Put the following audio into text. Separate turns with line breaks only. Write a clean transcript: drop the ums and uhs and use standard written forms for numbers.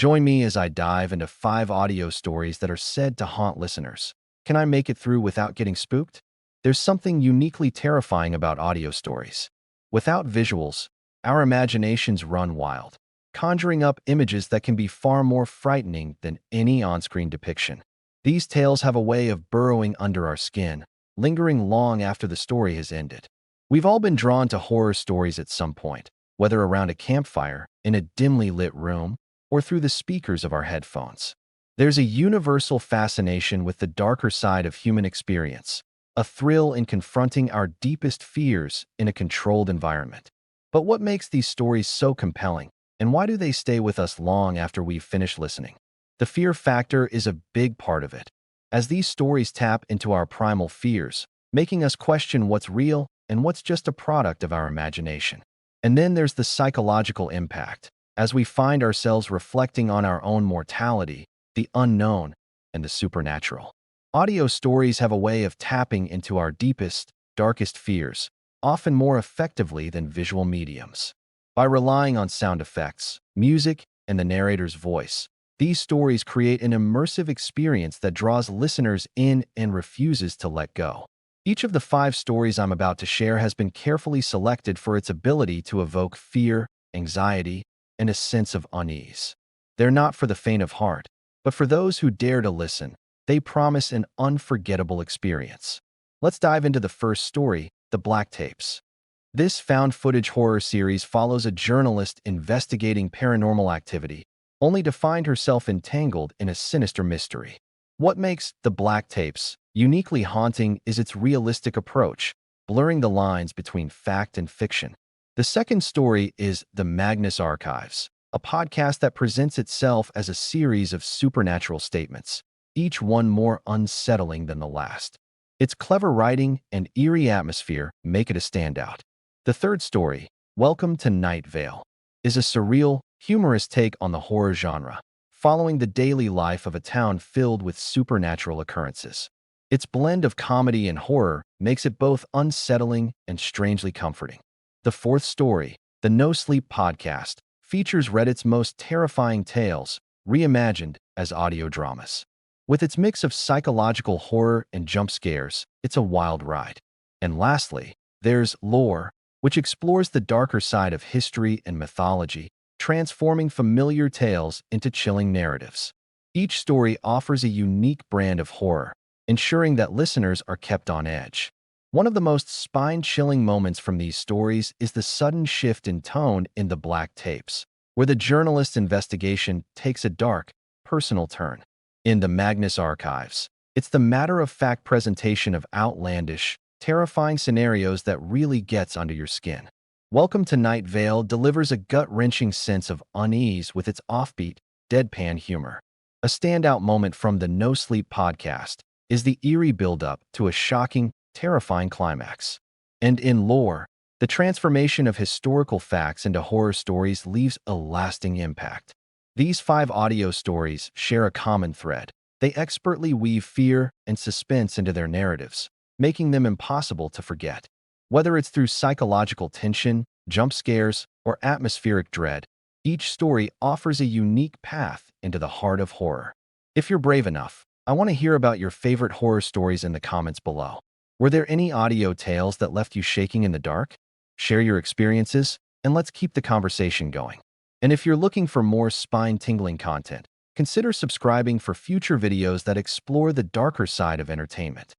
Join me as I dive into 5 audio stories that are said to haunt listeners. Can I make it through without getting spooked? There's something uniquely terrifying about audio stories. Without visuals, our imaginations run wild, conjuring up images that can be far more frightening than any on-screen depiction. These tales have a way of burrowing under our skin, lingering long after the story has ended. We've all been drawn to horror stories at some point, whether around a campfire, in a dimly lit room, or through the speakers of our headphones. There's a universal fascination with the darker side of human experience, a thrill in confronting our deepest fears in a controlled environment. But what makes these stories so compelling, and why do they stay with us long after we've finished listening? The fear factor is a big part of it, as these stories tap into our primal fears, making us question what's real and what's just a product of our imagination. And then there's the psychological impact, as we find ourselves reflecting on our own mortality, the unknown, and the supernatural. Audio stories have a way of tapping into our deepest, darkest fears, often more effectively than visual mediums. By relying on sound effects, music, and the narrator's voice, these stories create an immersive experience that draws listeners in and refuses to let go. Each of the 5 stories I'm about to share has been carefully selected for its ability to evoke fear, anxiety, and a sense of unease. They're not for the faint of heart, but for those who dare to listen. They promise an unforgettable experience. Let's dive into the first story, The Black Tapes. This found footage horror series follows a journalist investigating paranormal activity, only to find herself entangled in a sinister mystery. What makes The Black Tapes uniquely haunting is its realistic approach, blurring the lines between fact and fiction. The second story is The Magnus Archives, a podcast that presents itself as a series of supernatural statements, each one more unsettling than the last. Its clever writing and eerie atmosphere make it a standout. The third story, Welcome to Night Vale, is a surreal, humorous take on the horror genre, following the daily life of a town filled with supernatural occurrences. Its blend of comedy and horror makes it both unsettling and strangely comforting. The fourth story, The No Sleep Podcast, features Reddit's most terrifying tales, reimagined as audio dramas. With its mix of psychological horror and jump scares, it's a wild ride. And lastly, there's Lore, which explores the darker side of history and mythology, transforming familiar tales into chilling narratives. Each story offers a unique brand of horror, ensuring that listeners are kept on edge. One of the most spine-chilling moments from these stories is the sudden shift in tone in The Black Tapes, where the journalist's investigation takes a dark, personal turn. In The Magnus Archives, it's the matter-of-fact presentation of outlandish, terrifying scenarios that really gets under your skin. Welcome to Night Vale delivers a gut-wrenching sense of unease with its offbeat, deadpan humor. A standout moment from the No Sleep Podcast is the eerie build-up to a shocking, terrifying climax. And in Lore, the transformation of historical facts into horror stories leaves a lasting impact. These 5 audio stories share a common thread. They expertly weave fear and suspense into their narratives, making them impossible to forget. Whether it's through psychological tension, jump scares, or atmospheric dread, each story offers a unique path into the heart of horror. If you're brave enough, I want to hear about your favorite horror stories in the comments below. Were there any audio tales that left you shaking in the dark? Share your experiences, and let's keep the conversation going. And if you're looking for more spine-tingling content, consider subscribing for future videos that explore the darker side of entertainment.